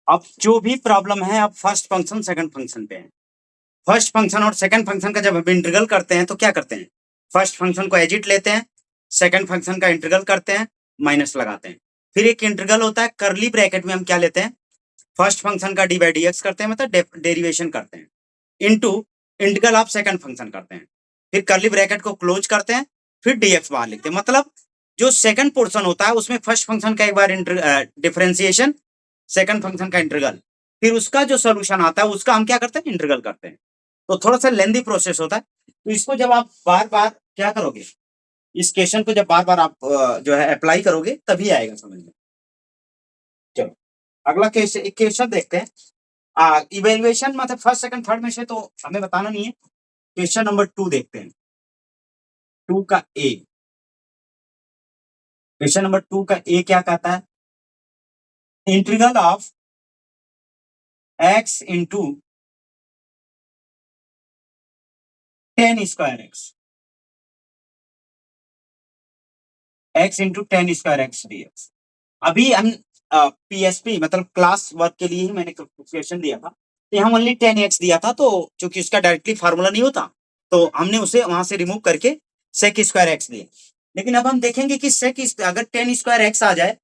अब जो भी प्रॉब्लम है अब फर्स्ट फंक्शन सेकंड फंक्शन पे है। फर्स्ट फंक्शन और सेकंड फंक्शन का जब हम इंटीग्रल करते हैं तो क्या करते हैं, फर्स्ट फंक्शन को एज इट लेते हैं, सेकंड फंक्शन का इंटीग्रल करते हैं, माइनस लगाते हैं। फिर एक इंटीग्रल होता है करली ब्रैकेट में हम क्या लेते हैं, फर्स्ट फंक्शन का डी बाई डी एक्स करते हैं, मतलब डेरिवेशन करते हैं, into integral of second function करते हैं, फिर करली ब्रैकेट को क्लोज करते हैं, फिर डीएक्स बाहर लिखते हैं। मतलब जो सेकंड पोर्शन होता है उसमें फर्स्ट फंक्शन का एक बार डिफरेंशिएशन, सेकंड फंक्शन का इंटीग्रल, फिर उसका जो सोल्यूशन आता है उसका हम क्या करते हैं, इंटीग्रल करते हैं। तो थोड़ा सा लेंदी प्रोसेस होता है। तो इसको जब आप बार बार क्या करोगे, इस क्वेश्चन को जब बार बार आप जो है अप्लाई करोगे तभी आएगा समझ में। चलो अगला क्वेश्चन देखते हैं। इवेल्युएशन मतलब फर्स्ट सेकंड थर्ड में से तो हमें बताना नहीं है। क्वेश्चन नंबर 2 देखते हैं, 2 का ए। क्वेश्चन नंबर 2 का ए क्या कहता है, integral of x into 10 square x into 10 square x dx। अभी हम पीएसपी मतलब क्लास वर्क के लिए ही मैंने क्वेश्चन दिया था, तो यहाँ ओनली 10x दिया था, तो चूंकि उसका डायरेक्टली फार्मूला नहीं होता तो हमने उसे वहां से रिमूव करके सेक स्क्वायर एक्स दिया। लेकिन अब हम देखेंगे कि सेक अगर 10 स्क्वायर एक्स आ जाए,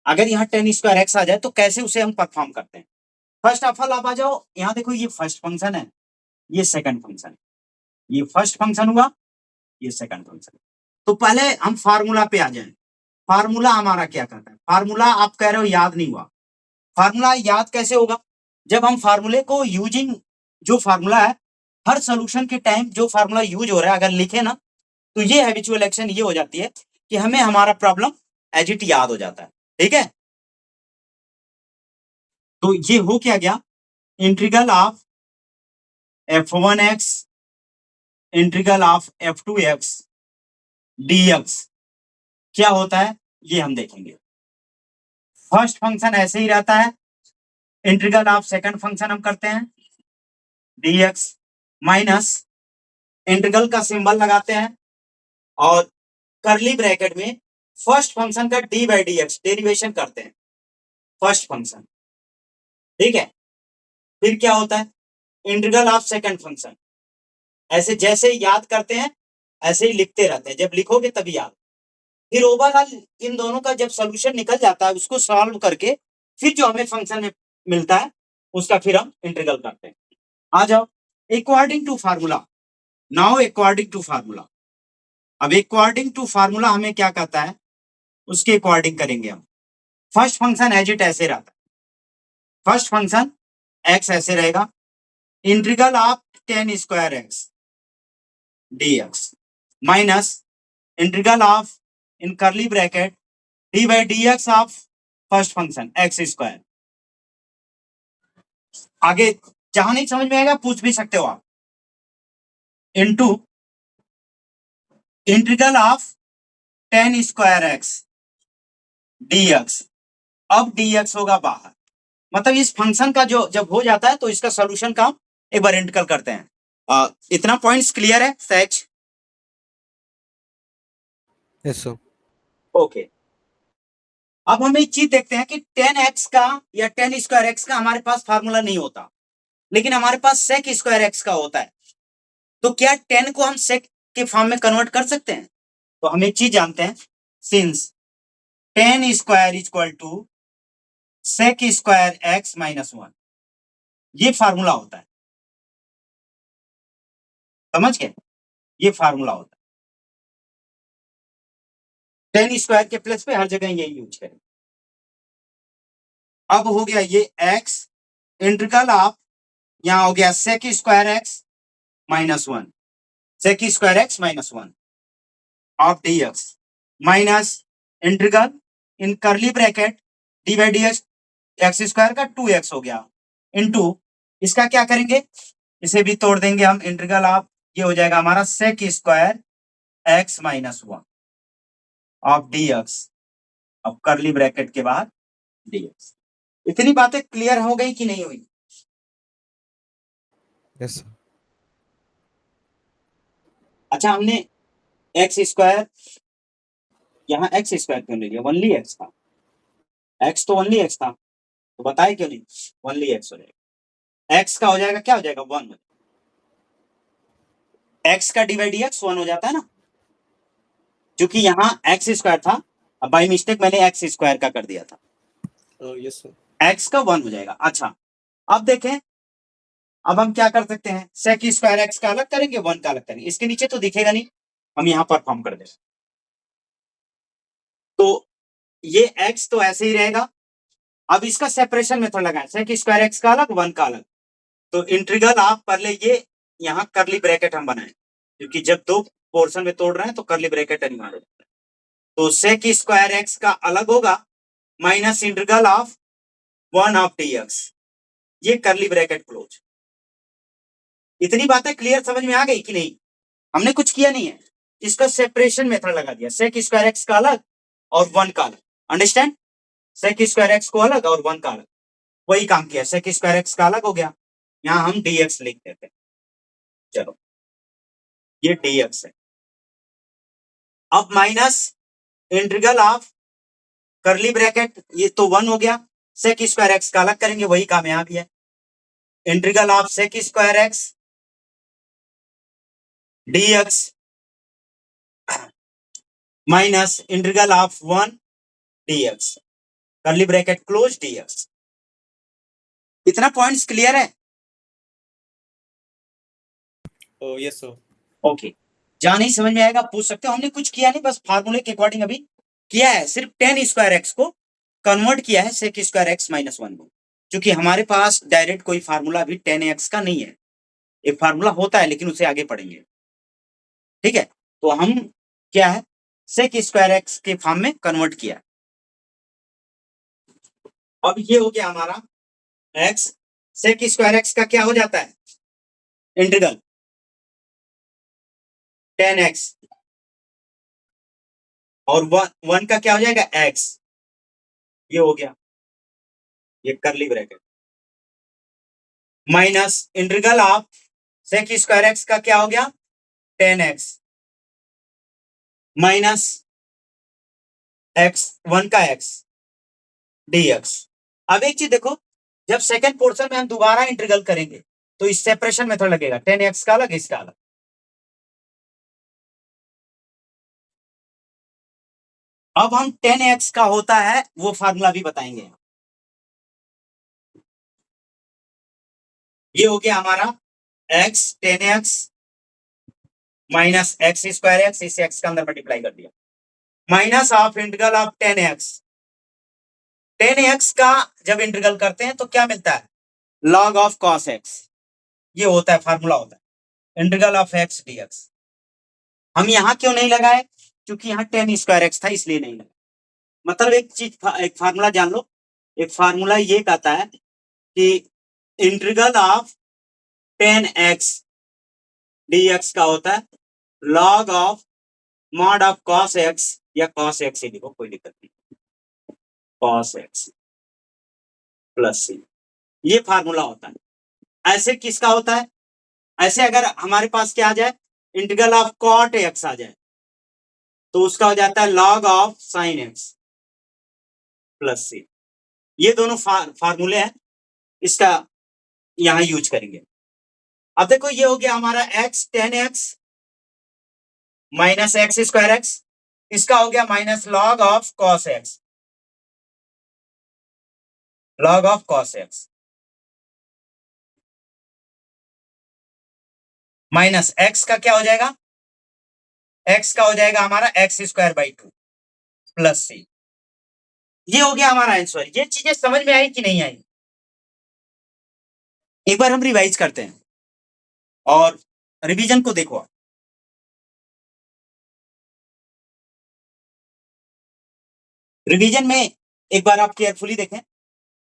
अगर यहाँ 10 स्क्वायर एक्स आ जाए तो कैसे उसे हम परफॉर्म करते हैं। फर्स्ट ऑफ ऑल आप आ जाओ, यहाँ देखो ये फर्स्ट फंक्शन है, ये सेकंड फंक्शन है, ये फर्स्ट फंक्शन हुआ, ये सेकंड फंक्शन। तो पहले हम फार्मूला पे आ जाए। फार्मूला हमारा क्या कहता है, फार्मूला आप कह रहे हो याद नहीं हुआ, फार्मूला याद कैसे होगा, जब हम फार्मूले को यूजिंग, जो फार्मूला है हर सोल्यूशन के टाइम जो फार्मूला यूज हो रहा है अगर लिखे ना, तो ये हैबिचुअल एक्शन ये हो जाती है कि हमें हमारा प्रॉब्लम एज इट याद हो जाता है। ठीक है, तो ये हो क्या गया, integral of f1x integral of f2x dx क्या होता है ये हम देखेंगे। फर्स्ट फंक्शन ऐसे ही रहता है, इंटीग्रल ऑफ सेकंड फंक्शन हम करते हैं dx माइनस इंटीग्रल का सिंबल लगाते हैं और करली ब्रैकेट में फर्स्ट फंक्शन का D by d x derivation करते हैं, फर्स्ट फंक्शन। ठीक है, फिर क्या होता है, इंटीग्रल ऑफ सेकंड फंक्शन, ऐसे जैसे ही याद करते हैं ऐसे ही लिखते रहते हैं, जब लिखोगे तभी याद। फिर ओवरऑल इन दोनों का जब सोल्यूशन निकल जाता है उसको सॉल्व करके फिर जो हमें फंक्शन में मिलता है उसका फिर हम इंटीग्रल करते हैं। आ जाओ, according to formula, now according to formula. अब अकॉर्डिंग टू फार्मूला हमें क्या कहता है उसके अकॉर्डिंग करेंगे हम। फर्स्ट फंक्शन एज इट ऐसे रहता है, फर्स्ट फंक्शन एक्स ऐसे रहेगा, integral of 10 square x dx minus integral of in curly bracket d by d x of first function x square. आगे जहां नहीं समझ में आएगा पूछ भी सकते हो आप, into integral of 10 square x dx। अब dx होगा बाहर, मतलब इस फंक्शन का जो जब हो जाता है तो इसका सोल्यूशन का एक बार इंटीग्रल करते हैं। इतना पॉइंट्स क्लियर है सहज? Yes sir. ओके, अब हम एक चीज देखते हैं कि 10x का या 10 स्क्वायर एक्स का हमारे पास फार्मूला नहीं होता, लेकिन हमारे पास सेक स्क्वायर एक्स का होता है। तो क्या 10 को हम सेक के फॉर्म में कन्वर्ट कर सकते हैं? तो हम एक चीज जानते हैं, since 10 square equal to sec square x minus 1, ये फार्मूला होता है, समझ गए, ये फार्मूला होता है। 10 स्क्वायर के प्लस पे हर जगह यही यूज करें। अब हो गया ये x इंटीग्रल ऑफ, यहां हो गया sec square x minus 1, sec square x minus 1 of dx minus integral in curly bracket d by d x square का 2x हो गया, इनटू इसका क्या करेंगे, इसे भी तोड़ देंगे हम, इंटीग्रल ऑफ ये हो जाएगा हमारा sec square x minus 1 of dx, अब करली ब्रैकेट के बाद dx। इतनी बातें क्लियर हो गई कि नहीं हुई? Yes sir. अच्छा, हमने एक्स स्क्वायर, यहाँ एक्स स्क्वायर क्यों ले लिया, ओनली एक्स था, एक्स तो ओनली एक्स था, तो बताए क्यों नहीं, ओनली एक्स हो जाएगा। एक्स का हो जाएगा, क्या हो जाएगा, 1। एक्स का डिवाइड एक्स 1 हो जाता है ना, जो कि यहाँ एक्स स्क्वायर था, अब बाई मिस्टेक मैंने एक्स स्क्वायर का कर दिया था। Yes sir. एक्स का 1 हो जाएगा। अच्छा अब देखें, अब हम क्या कर सकते हैं, सेक स्क्वायर एक्स का अलग करेंगे, 1 का अलग करेंगे, इसके नीचे तो दिखेगा नहीं, हम यहाँ परफॉर्म कर देंगे। तो ये एक्स तो ऐसे ही रहेगा। अब इसका सेपरेशन मेथड लगाएं, सेक स्क्वायर एक्स का अलग, 1 का अलग। तो इंटीग्रल आप पहले ये यहाँ करली ब्रैकेट हम बनाएं, क्योंकि जब दो पोर्शन में तोड़ रहे हैं तो करली ब्रैकेट अनिवार्य होता है। तो सेक स्क्वायर एक्स का अलग होगा minus integral of 1 of dx, ये करली ब्रैकेट क्लोज। इतनी बातें क्लियर समझ में आ गई कि नहीं? हमने कुछ किया नहीं है, इसका सेपरेशन मेथड लगा दिया, सेक स्क्वायर एक्स का अलग और 1 का अलग। अंडरस्टैंड, सेक स्क्वायर एक्स को अलग और 1 का अलग, वही काम किया। सेक स्क्वायर एक्स का अलग हो गया, यहां हम dx लिख देते हैं। चलो ये dx है। अब माइनस इंटीग्रल ऑफ करली ब्रैकेट, ये तो 1 हो गया, सेक स्क्वायर एक्स का अलग करेंगे, वही काम यहां भी है। Integral of sec square x dx minus integral of 1 dx, curly bracket close dx। इतना पॉइंट्स क्लियर है? Yes sir. ओके, जहां नहीं समझ में आएगा पूछ सकते हो, हमने कुछ किया नहीं, बस फार्मूले के अकॉर्डिंग अभी किया है, सिर्फ टेन स्क्वायर एक्स को कन्वर्ट किया है सेक स्क्वायर एक्स माइनस 1 को, क्योंकि हमारे पास डायरेक्ट कोई फार्मूला अभी 10x का नहीं है। एक फार्मूला होता है लेकिन उसे आगे पढ़ेंगे, ठीक है। तो हम क्या है, सेक स्क्वायर एक्स के फॉर्म में कन्वर्ट किया। अब ये हो गया हमारा x, सेक स्क्वायर एक्स का क्या हो जाता है, इंटीग्रल 10x, और 1 का क्या हो जाएगा, x। ये हो गया, ये curly bracket minus integral of sec square x का क्या हो गया, 10x माइनस x 1 का x dx। अब एक चीज देखो, जब सेकंड पोर्शन में हम दोबारा इंटीग्रल करेंगे तो इस सेपरेशन मेथड लगेगा, 10x का अलग, इसका अलग। अब हम 10x का होता है वो फार्मूला भी बताएंगे। ये हो गया हमारा x 10x minus x square x, इसे x का अंदर मल्टीप्लाई कर दिया, minus of integral of 10x। 10x का जब इंटीग्रल करते हैं तो क्या मिलता है, log ऑफ cos x, ये होता है फार्मूला, होता है इंटीग्रल ऑफ x dx। हम यहां क्यों नहीं लगाए, क्योंकि यहाँ 10 स्क्वायर एक्स था इसलिए नहीं लगा। मतलब एक चीज, एक फार्मूला जान लो, एक फार्मूला ये कहता है कि इंटीग्रल ऑफ 10x dx का होता है log of mod of cos x, या cos x ही लिखो, कोई दिक्कत नहीं, cos x प्लस c, ये फार्मूला होता है। ऐसे किसका होता है, ऐसे अगर हमारे पास क्या आ जाए, इंटीग्रल ऑफ cot x आ जाए तो उसका हो जाता है log of sin x plus c। ये दोनों फार्मूले हैं, इसका यहां यूज करेंगे। अब देखो ये हो गया हमारा x 10x minus x square x, इसका हो गया माइनस log ऑफ cos x, log ऑफ cos x माइनस x का क्या हो जाएगा, x का हो जाएगा हमारा x square by 2 plus c। ये हो गया हमारा आंसर। ये चीजें समझ में आई कि नहीं आई? एक बार हम रिवाइज करते हैं और रिवीजन को देखो। रिवीजन में एक बार आप केयरफुली देखें,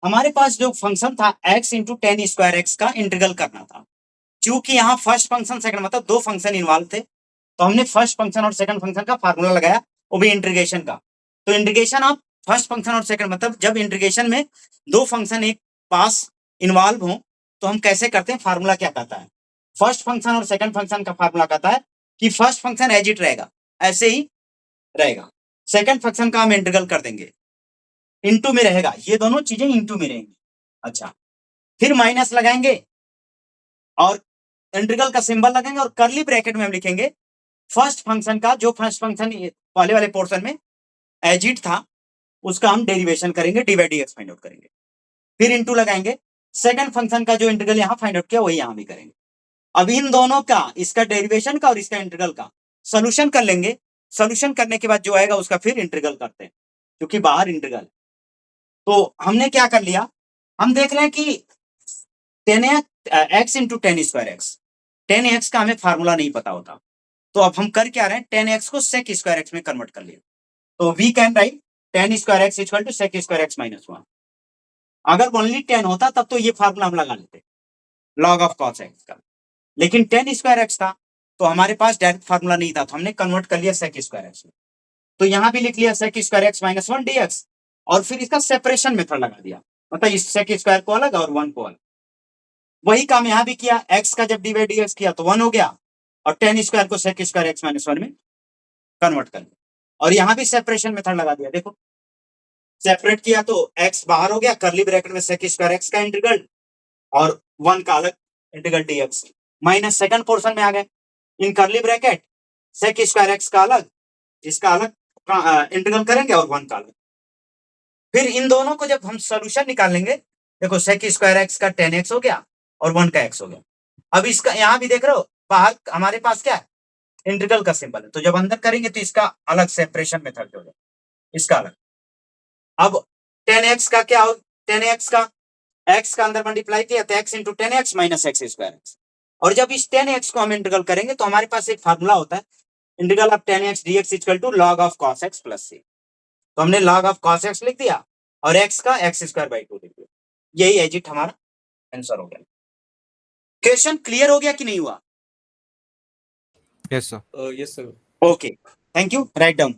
हमारे पास जो फंक्शन था x इंटू 10 स्क्वायर एक्स का इंटीग्रल करना था। क्योंकि यहाँ फर्स्ट फंक्शन सेकंड मतलब दो फंक्शन इन्वॉल्व थे, तो हमने फर्स्ट फंक्शन और सेकंड फंक्शन का फार्मूला लगाया, वो भी इंटीग्रेशन का। तो इंटीग्रेशन ऑफ फर्स्ट फंक्शन और सेकंड मतलब जब इंटीग्रेशन में दो फंक्शन एक पास इन्वॉल्व हो तो हम कैसे करते हैं, फार्मूला क्या कहता है, फर्स्ट फंक्शन और सेकंड फंक्शन का फार्मूला कहता है कि फर्स्ट फंक्शन एज इट रहेगा, ऐसे ही रहेगा, सेकंड फंक्शन का हम इंटीग्रल कर देंगे, इंटू में रहेगा, ये दोनों चीजें इंटू में रहेंगी। अच्छा, फिर माइनस लगाएंगे और इंटीग्रल का सिंबल लगाएंगे और कर्ली ब्रैकेट में हम लिखेंगे फर्स्ट फंक्शन का, जो फर्स्ट फंक्शन पहले वाले पोर्शन में एज इट था उसका हम डेरिवेशन करेंगे, D by d x find out करेंगे। फिर इंटू लगाएंगे सेकंड फंक्शन का जो इंटीग्रल यहाँ फाइंड आउट किया वही यहाँ भी करेंगे। अब इन दोनों का, इसका डेरिवेशन का और इसका इंटीग्रल का सोल्यूशन कर लेंगे। सोल्यूशन करने के बाद जो आएगा उसका फिर इंटीग्रल करते हैं, क्योंकि बाहर इंटीग्रल। तो हमने क्या कर लिया, हम देख रहे हैं कि 10x into 10 square x, 10x का हमें फार्मूला नहीं पता होता, तो अब हम कर क्या रहे हैं, 10x को sec स्क्वायर एक्स में कन्वर्ट कर लिया। तो we can write 10 square x equal to sec square x minus 1। अगर ओनली 10 होता तब तो ये फार्मूला हम लगा लेते log ऑफ cos x का, लेकिन 10 स्क्वायर एक्स था तो हमारे पास डायरेक्ट फार्मूला नहीं था, तो हमने कन्वर्ट कर लिया sec स्क्वायर एक्स में। तो यहां भी लिख लिया sec square x minus 1 dx और फिर इसका सेपरेशन मेथड लगा दिया, मतलब इस sec स्क्वायर को अलग और 1 को अलग। वही काम यहां भी किया, x का जब डी बाई डी एक्स किया तो 1 हो गया और 10 स्क्वायर को sec स्क्वायर एक्स माइनस 1 में कन्वर्ट कर लिया और यहां भी सेपरेशन मेथड लगा दिया। देखो सेपरेट किया तो x बाहर हो गया, कर्ली ब्रैकेट में sec स्क्वायर एक्स का इंटीग्रल और 1 का अलग integral dx, minus second portion में आ गए इन curly bracket sec square x का अलग, इसका अलग इंटीग्रल करेंगे और 1 का अलग। फिर इन दोनों को जब हम सोल्यूशन निकालेंगे, देखो sec स्क्वायर एक्स का 10x हो गया और 1 का x हो गया। अब इसका यहां भी देख रहे हो बाहर हमारे पास क्या है, इंटीग्रल का सिंबल है, तो जब अंदर करेंगे तो इसका अलग सेपरेशन मेथड होगा, इसका अलग। अब 10x का क्या हो, 10x का x का अंदर मल्टीप्लाई किया तो x into 10x minus x square x, और जब इस 10x को हम इंटीग्रल करेंगे तो हमारे पास एक फार्मूला होता है integral of 10x dx equal to log ऑफ cos x प्लस c। तो हमने log ऑफ cos x लिख दिया और x का x स्क्वायर बाई 2 लिख दिया, यही एजिट हमारा आंसर हो गया। क्वेश्चन क्लियर हो गया कि नहीं हुआ? Yes, sir. Okay, thank you, write down.